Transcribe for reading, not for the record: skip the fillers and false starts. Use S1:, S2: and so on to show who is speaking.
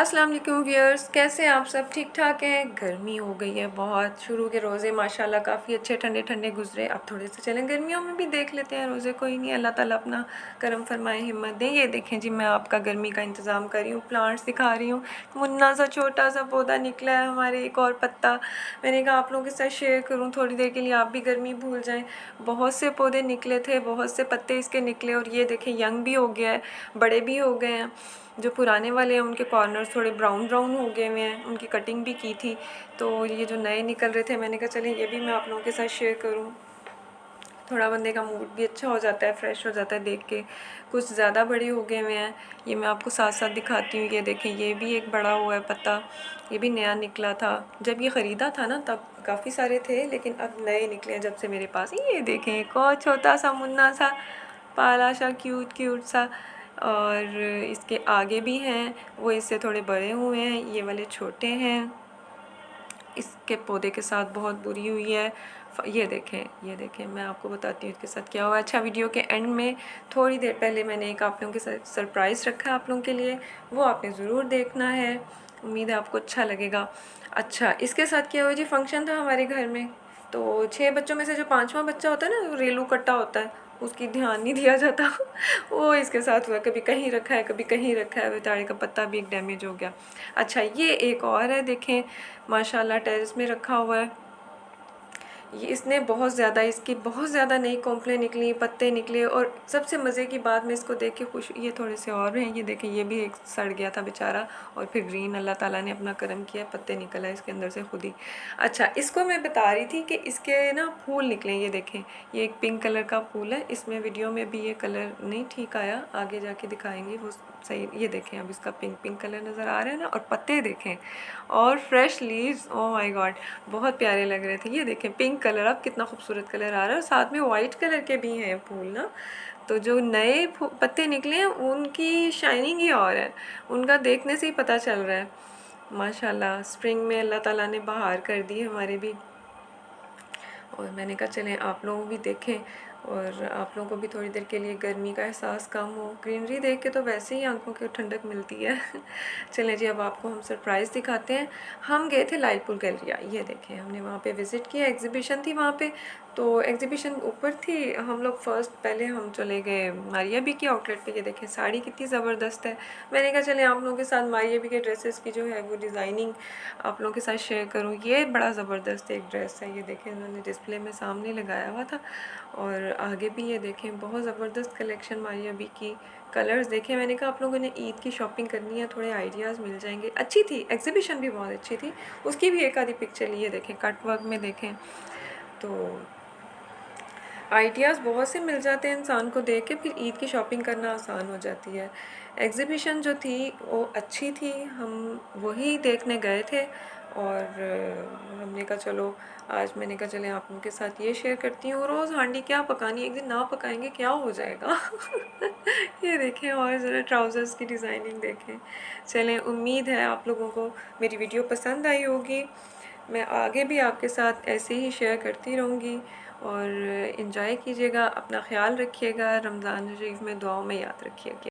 S1: अस्सलाम वालेकुम व्यूअर्स, कैसे हैं आप सब? ठीक ठाक हैं? गर्मी हो गई है बहुत। शुरू के रोज़े माशाल्लाह काफ़ी अच्छे ठंडे ठंडे गुजरे। अब थोड़े से चलें गर्मियों में भी देख लेते हैं रोज़े। कोई नहीं, अल्लाह ताला अपना करम फरमाए, हिम्मत दें। ये देखें जी, मैं आपका गर्मी का इंतज़ाम कर रही हूँ, प्लांट्स दिखा रही हूँ। मुन्ना सा छोटा सा पौधा निकला है हमारे, एक और पत्ता। मैंने कहा आप लोगों के साथ शेयर करूँ थोड़ी देर के लिए, आप भी गर्मी भूल जाएँ। बहुत से पौधे निकले थे, बहुत से पत्ते इसके निकले, और ये देखें यंग भी हो गया है, बड़े भी हो गए हैं। जो पुराने वाले हैं उनके कॉर्नर्स थोड़े ब्राउन ब्राउन हो गए हुए हैं, उनकी कटिंग भी की थी। तो ये जो नए निकल रहे थे, मैंने कहा चलें ये भी मैं आप लोगों के साथ शेयर करूं। थोड़ा बंदे का मूड भी अच्छा हो जाता है, फ्रेश हो जाता है देख के। कुछ ज़्यादा बड़े हो गए हुए हैं, ये मैं आपको साथ साथ दिखाती हूँ। ये देखें, ये भी एक बड़ा हुआ है पत्ता, ये भी नया निकला था। जब ये ख़रीदा था ना तब काफ़ी सारे थे, लेकिन अब नए निकले हैं जब से मेरे पास। ये देखें, एक और छोटा सा मुन्ना सा पाला सा क्यूट क्यूट सा। और इसके आगे भी हैं, वो इससे थोड़े बड़े हुए हैं, ये वाले छोटे हैं। इसके पौधे के साथ बहुत बुरी हुई है। ये देखें, ये देखें, मैं आपको बताती हूँ इसके साथ क्या हुआ। अच्छा, वीडियो के एंड में थोड़ी देर पहले मैंने एक आप लोगों के साथ सरप्राइज़ रखा है आप लोगों के लिए, वो आपने ज़रूर देखना है। उम्मीद है आपको अच्छा लगेगा। अच्छा, इसके साथ क्या हुआ जी, फंक्शन था हमारे घर में। तो 6 बच्चों में से जो 5वां बच्चा होता है ना, रेलू कट्टा होता है, उसकी ध्यान नहीं दिया जाता। वो इसके साथ हुआ, कभी कहीं रखा है कभी कहीं रखा है, बेचारे का पत्ता भी एक डैमेज हो गया। अच्छा, ये एक और है, देखें माशाल्लाह टेरेस में रखा हुआ है। ये इसने बहुत ज़्यादा, इसकी बहुत ज़्यादा नई कॉम्प्लें निकली, पत्ते निकले। और सबसे मज़े की बात, मैं इसको देख के खुश, ये थोड़े से और हैं, ये देखें, ये भी एक सड़ गया था बेचारा, और फिर ग्रीन अल्लाह ताला ने अपना करम किया, पत्ते निकला है इसके अंदर से खुद ही। अच्छा, इसको मैं बता रही थी कि इसके ना फूल निकले, ये देखें, ये एक पिंक कलर का फूल है। इसमें वीडियो में भी ये कलर नहीं ठीक आया, आगे जाके दिखाएंगे वो सही। ये देखें, अब इसका पिंक पिंक कलर नज़र आ रहा है ना, और पत्ते देखें, और fresh leaves, oh my God, बहुत प्यारे लग रहे थे। ये देखें पिंक कलर, अब कितना खूबसूरत कलर आ रहा है, और साथ में वाइट कलर के भी हैं फूल ना। तो जो नए पत्ते निकले हैं उनकी शाइनिंग ही और है, उनका देखने से ही पता चल रहा है। माशाल्लाह, स्प्रिंग में अल्लाह ताला ने बहार कर दी हमारे भी। और मैंने कहा चलें आप लोग भी देखें, और आप लोगों को भी थोड़ी देर के लिए गर्मी का एहसास कम हो। ग्रीनरी देख के तो वैसे ही आंखों की ठंडक मिलती है। चलें जी, अब आपको हम सरप्राइज़ दिखाते हैं। हम गए थे लालपुर गैलरिया, ये देखें, हमने वहाँ पे विज़िट किया, एग्ज़िबिशन थी वहाँ पे। तो एग्ज़िबिशन ऊपर थी, हम लोग फर्स्ट पहले हम चले गए मारिया बी के आउटलेट पे। ये देखें, साड़ी कितनी ज़बरदस्त है। मैंने कहा चलें आप लोगों के साथ मारिया बी के ड्रेसेस की जो है वो डिज़ाइनिंग आप लोगों के साथ शेयर करूँ। ये बड़ा ज़बरदस्त एक ड्रेस है, ये देखें, उन्होंने डिस्प्ले में सामने लगाया हुआ था। और आगे भी ये देखें, बहुत ज़बरदस्त कलेक्शन मारिया बी की। कलर्स देखें, मैंने कहा आप लोगों ने ईद की शॉपिंग करनी है, थोड़े आइडियाज़ मिल जाएंगे। अच्छी थी एग्ज़िबिशन भी, बहुत अच्छी थी। उसकी भी एक आधी पिक्चर ली है, देखें कट वर्क में देखें, तो आइडियाज़ बहुत से मिल जाते हैं इंसान को देख के, फिर ईद की शॉपिंग करना आसान हो जाती है। एग्ज़िबिशन जो थी वो अच्छी थी, हम वही देखने गए थे। और हमने कहा चलो आज, मैंने कहा चलें आप लोगों के साथ ये शेयर करती हूँ। रोज़ हांडी क्या पकानी, एक दिन ना पकाएंगे क्या हो जाएगा। ये देखें, और ज़रा ट्राउज़र्स की डिज़ाइनिंग देखें। चलें, उम्मीद है आप लोगों को मेरी वीडियो पसंद आई होगी। मैं आगे भी आपके साथ ऐसे ही शेयर करती रहूँगी। और इन्जॉय कीजिएगा, अपना ख्याल रखिएगा, रमज़ान शरीफ में दुआओं में याद रखिएगा।